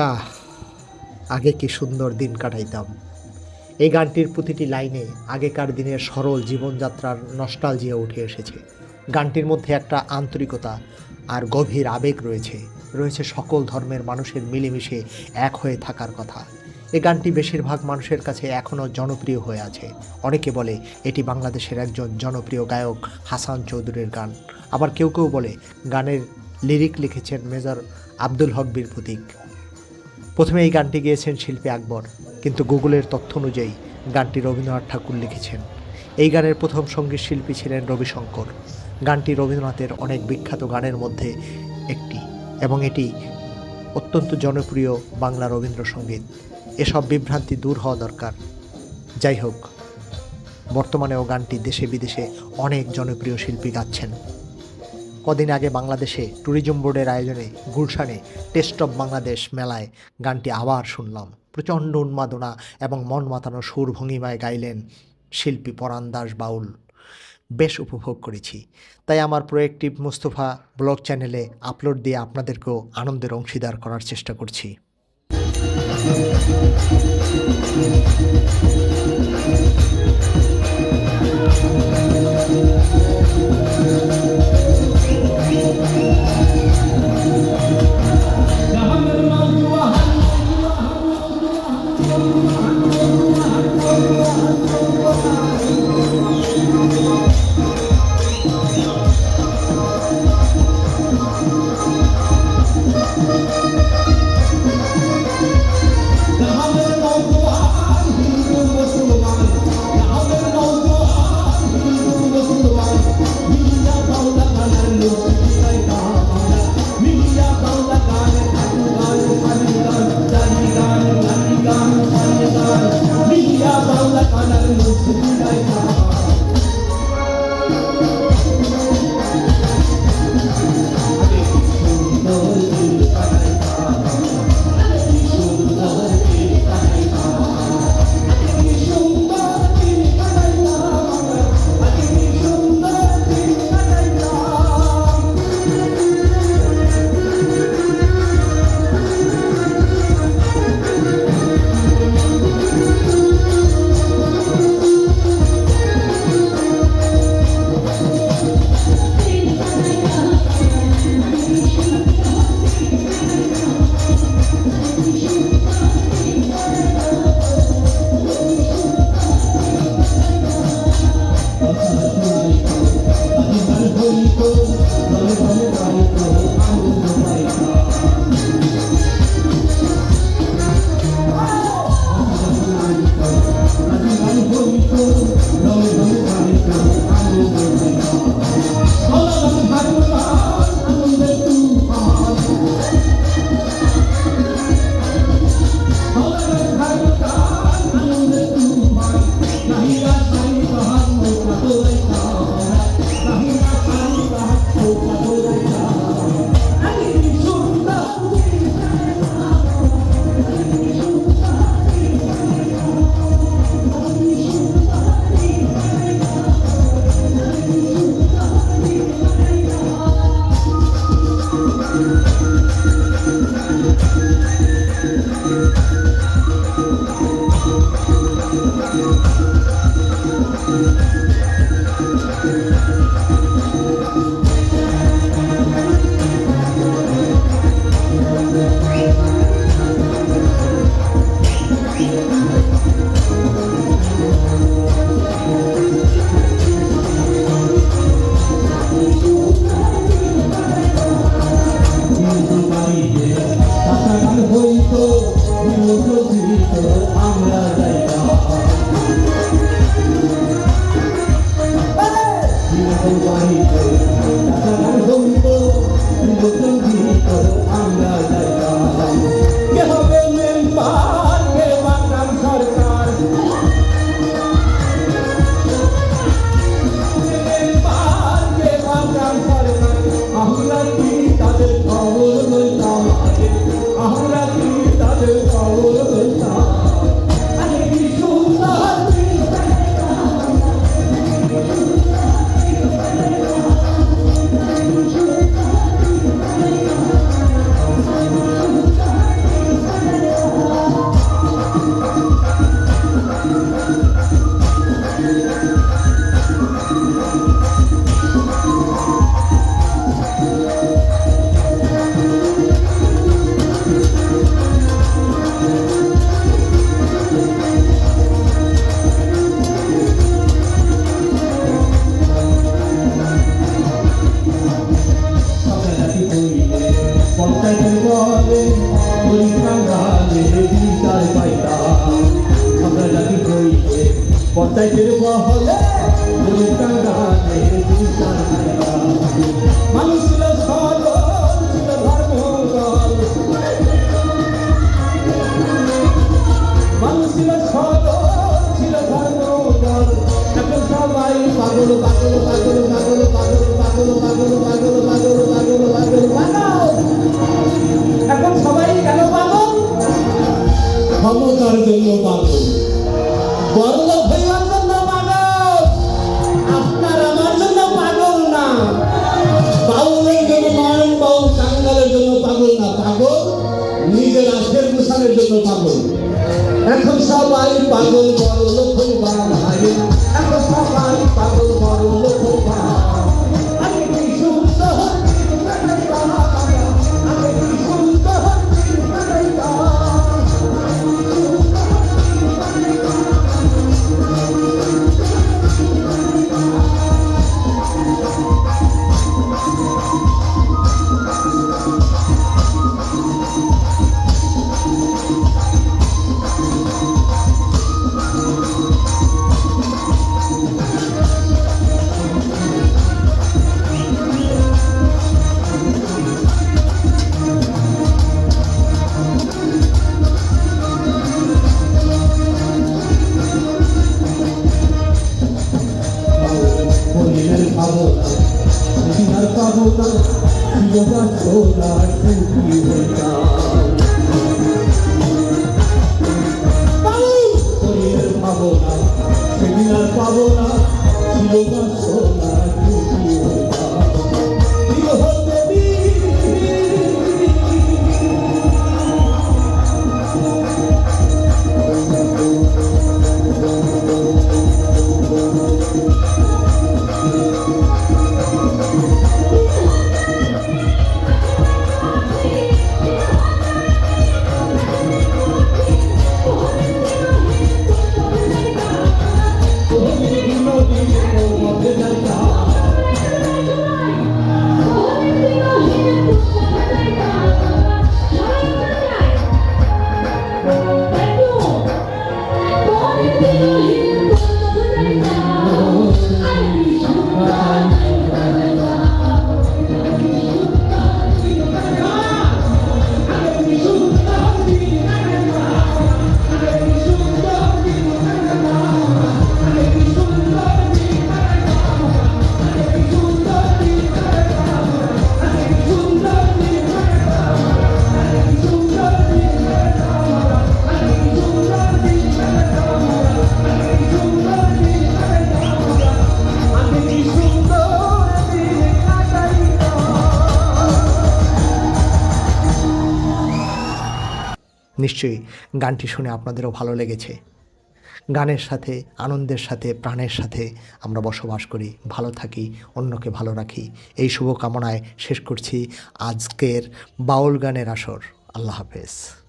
আহ আগে কি সুন্দর দিন কাটাইতাম। এই গানটির প্রতিটি লাইনে আগেকার দিনের সরল জীবনযাত্রার নস্টালজিয়া উঠে এসেছে। গানটির মধ্যে একটা আন্তরিকতা আর গভীর আবেগ রয়েছে। রয়েছে সকল ধর্মের মানুষের মিলেমিশে এক হয়ে থাকার কথা। এই গানটি বেশিরভাগ মানুষের কাছে এখনও জনপ্রিয় হয়ে আছে। অনেকে বলে এটি বাংলাদেশের একজন জনপ্রিয় গায়ক হাসান চৌধুরীর গান। আবার কেউ কেউ বলে গানের লিরিক লিখেছেন মেজর আব্দুল হক বীর প্রতীক। প্রথমে এই গানটি গেয়েছেন শিল্পী আকবর, কিন্তু গুগলের তথ্য অনুযায়ী গানটি রবীন্দ্রনাথ ঠাকুর লিখেছেন। এই গানের প্রথম সঙ্গীত শিল্পী ছিলেন রবিশঙ্কর। গানটি রবীন্দ্রনাথের অনেক বিখ্যাত গানের মধ্যে একটি, এবং এটি অত্যন্ত জনপ্রিয় বাংলা রবীন্দ্রসঙ্গীত। এসব বিভ্রান্তি দূর হওয়া দরকার। যাই হোক, বর্তমানেও গানটি দেশে বিদেশে অনেক জনপ্রিয় শিল্পী গাচ্ছেন। কদিন আগে বাংলাদেশে ট্যুরিজম বোর্ডের আয়োজনে গুলশানে টেস্ট অব বাংলাদেশ মেলায় গানটি আবার শুনলাম। প্রচণ্ড উন্মাদনা এবং মন মাতানো সুর ভঙ্গিমায় গাইলেন শিল্পী পরাণ দাস বাউল। বেশ উপভোগ করেছি। তাই আমার প্রোয়েক্টিভ মুস্তফা ব্লগ চ্যানেলে আপলোড দিয়ে আপনাদেরকেও আনন্দের অংশীদার করার চেষ্টা করছি। বলে পরীক্ষা গানে বিচার পাইতাম আমরা জাতি হইতে পঞ্চায়েতের বহলে পরীক্ষা গানে বিচার পাইতাম মানুষ ছিল সরল ছিল ধর্মদল মানুষ ছিল সরল ছিল ধর্মদল এখন সবাই পাগল পাগল পাগল পাগল পাগল পাগল পাগল পাগল পাগল পাগল পাগল পাগল এখন সবাই কেন পাগল ক্ষমতার জন্য পাগল বড়লোক হইবার জন্য পাগল আপনার আমার জন্য পাগল না বাউলের জন্য নয়ন বাউল কাঙ্গালের জন্য পাগল না পাগল নিজের আশের গোসানের জন্য পাগল এখন সবাই পাগল বড়লোক হইবার ভাই এখন সবাই পাগল বড়লোক হইবার আমি কি সুন্দর আমি কি সুন্দর পাবনা শিববা সোনা টুকি হইতা পাবনা সেদিন আর পাবনা শিববা সোনা টুকি হইতা নিশ্চয়ই গানটি শুনে আপনাদেরও ভালো লেগেছে। গানের সাথে, আনন্দের সাথে, প্রাণের সাথে আমরা বসবাস করি, ভালো থাকি, অন্যকে ভালো রাখি, এই শুভকামনায় শেষ করছি আজকের বাউল গানের আসর। আল্লাহ হাফেজ।